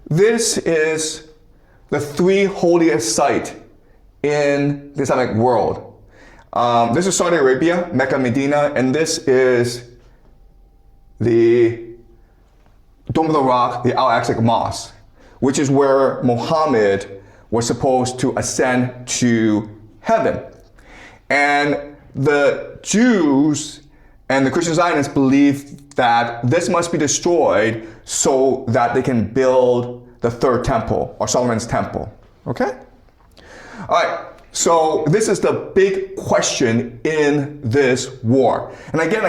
this is the three holiest sites in the Islamic world. This is Saudi Arabia, Mecca, Medina, and this is the Dome of the Rock, the Al-Aqsa Mosque, which is where Muhammad was supposed to ascend to heaven. And the Jews and the Christian Zionists believe that this must be destroyed so that they can build the third temple, or Solomon's temple. Okay? All right, so this is the big question in this war. And again,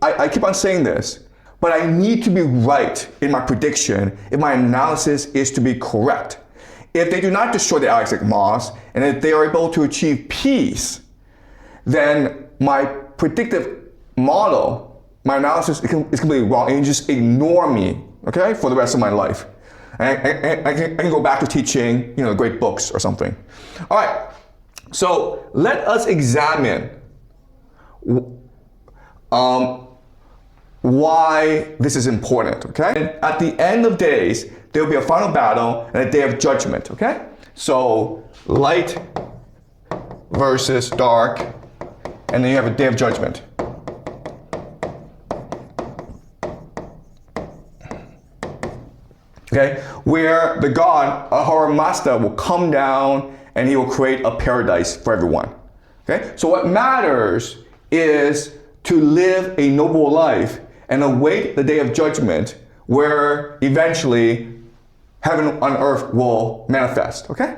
I keep on saying this, but I need to be right in my prediction if my analysis is to be correct. If they do not destroy the Al-Aqsa Mosque, and if they are able to achieve peace, then my predictive model, my analysis is completely wrong, and you just ignore me, okay, for the rest of my life. And I can go back to teaching, great books or something. All right, so let us examine why this is important, okay? And at the end of days, there will be a final battle and a day of judgment, okay? So light versus dark, and then you have a day of judgment. Okay, where the God, our master, will come down and he will create a paradise for everyone. Okay, so what matters is to live a noble life and await the day of judgment where eventually heaven on earth will manifest. Okay?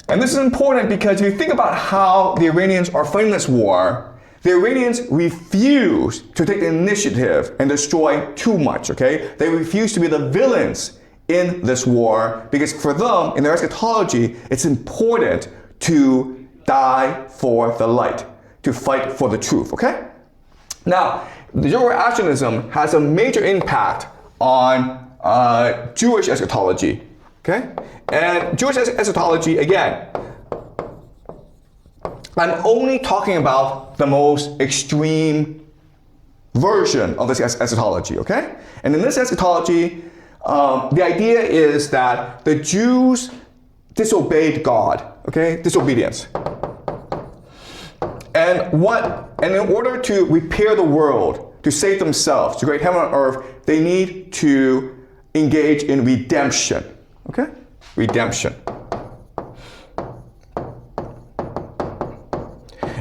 And this is important because if you think about how the Iranians are fighting this war, the Iranians refuse to take the initiative and destroy too much, okay? They refuse to be the villains in this war because for them, in their eschatology, it's important to die for the light, to fight for the truth, okay? Now, the Zoroastrianism has a major impact on Jewish eschatology, okay? And Jewish eschatology, again, I'm only talking about the most extreme version of this eschatology, okay? And in this eschatology, the idea is that the Jews disobeyed God, okay? Disobedience. And in order to repair the world, to save themselves, to create heaven on earth, they need to engage in redemption, okay? Redemption.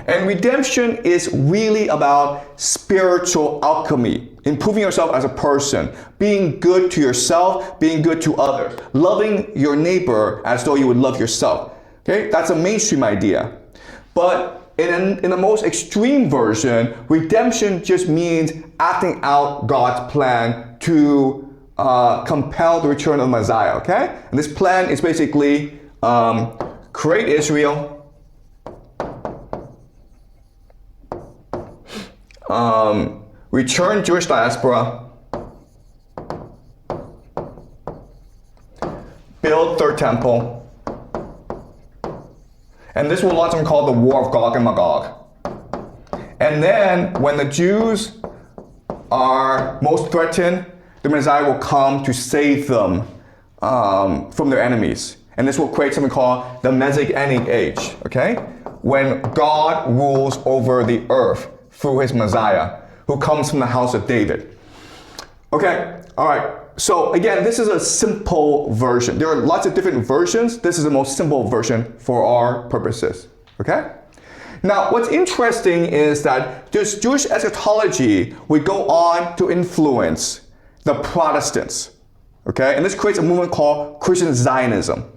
And redemption is really about spiritual alchemy, improving yourself as a person, being good to yourself, being good to others, loving your neighbor as though you would love yourself. Okay, that's a mainstream idea. But in the most extreme version, redemption just means acting out God's plan to compel the return of the Messiah. Okay, and this plan is basically create Israel. Return Jewish diaspora, build third temple, and this will launch something called the War of Gog and Magog. And then when the Jews are most threatened, the Messiah will come to save them from their enemies. And this will create something called the Messianic age, okay? When God rules over the earth through his Messiah, who comes from the house of David. Okay, all right. So again, this is a simple version. There are lots of different versions. This is the most simple version for our purposes, okay? Now, what's interesting is that this Jewish eschatology would go on to influence the Protestants, okay? And this creates a movement called Christian Zionism.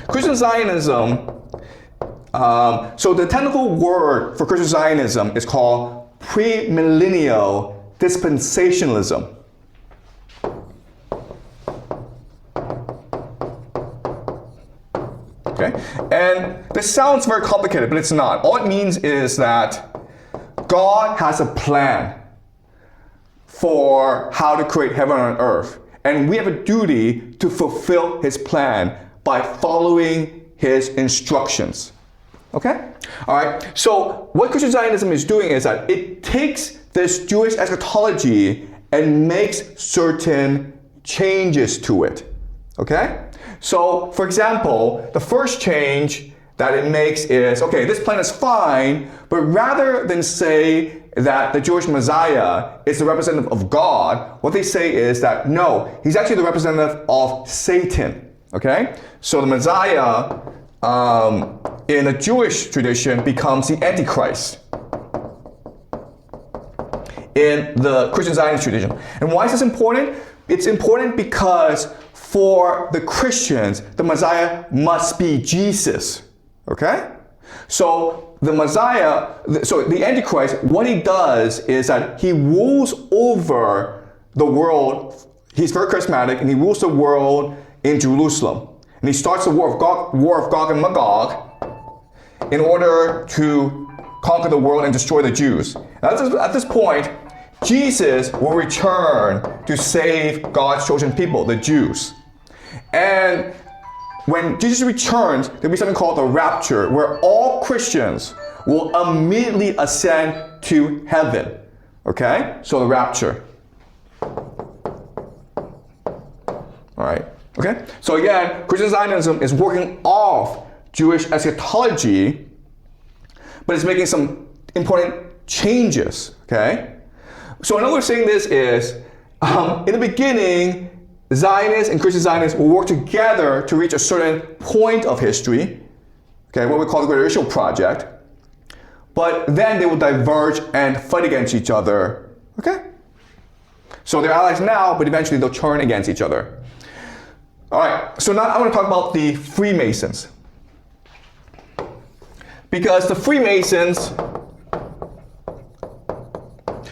Christian Zionism, so the technical word for Christian Zionism is called premillennial dispensationalism. Okay, and this sounds very complicated, but it's not. All it means is that God has a plan for how to create heaven on earth, and we have a duty to fulfill his plan by following his instructions. Okay? All right. So what Christian Zionism is doing is that it takes this Jewish eschatology and makes certain changes to it. Okay? So, for example, the first change that it makes is, okay, this plan is fine, but rather than say that the Jewish Messiah is the representative of God, what they say is that no, he's actually the representative of Satan. Okay? So the Messiah in a Jewish tradition becomes the Antichrist in the Christian Zionist tradition. And why is this important? It's important because for the Christians, the Messiah must be Jesus. Okay? So the Messiah, so the Antichrist, what he does is that he rules over the world. He's very charismatic, and he rules the world in Jerusalem. And he starts the war of Gog and Magog in order to conquer the world and destroy the Jews. At this point, Jesus will return to save God's chosen people, the Jews. And when Jesus returns, there'll be something called the rapture, where all Christians will immediately ascend to heaven. Okay? So the rapture. All right. Okay? So again, Christian Zionism is working off Jewish eschatology, but it's making some important changes. Okay? So another way of saying this is, in the beginning, Zionists and Christian Zionists will work together to reach a certain point of history, okay, what we call the Great Racial Project, but then they will diverge and fight against each other, okay? So they're allies now, but eventually they'll turn against each other. All right, so now I want to talk about the Freemasons. Because the Freemasons,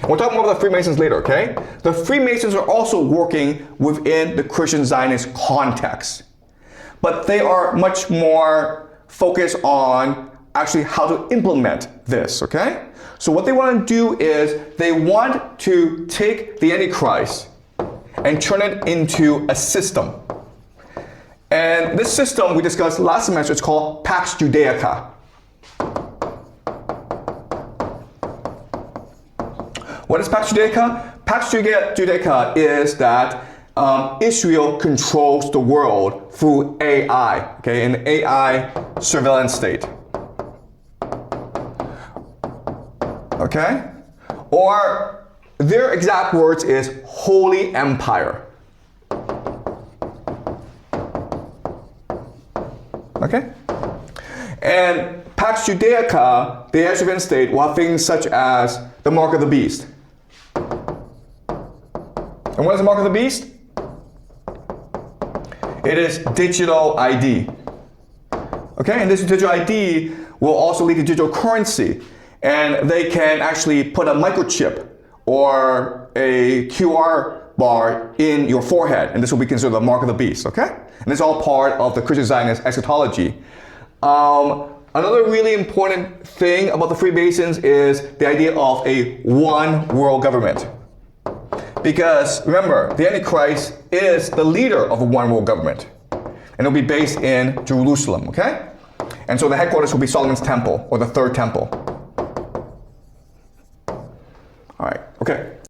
we'll talk more about the Freemasons later, okay? The Freemasons are also working within the Christian Zionist context, but they are much more focused on actually how to implement this, okay? So what they want to do is they want to take the Antichrist and turn it into a system. And this system we discussed last semester, it's called Pax Judaica. What is Pax Judaica? Pax Judaica is that Israel controls the world through AI, okay, an AI surveillance state. Okay? Or their exact words is Holy Empire. Okay? And Pax Judaica, the AI surveillance state, will have things such as the mark of the beast. And what is the mark of the beast? It is digital ID. Okay, and this digital ID will also lead to digital currency. And they can actually put a microchip or a QR bar in your forehead, and this will be considered the mark of the beast, okay? And it's all part of the Christian Zionist eschatology. Another really important thing about the Freemasons is the idea of a one world government. Because remember, the Antichrist is the leader of a one world government. And it'll be based in Jerusalem, okay? And so the headquarters will be Solomon's temple, or the third temple. All right, okay.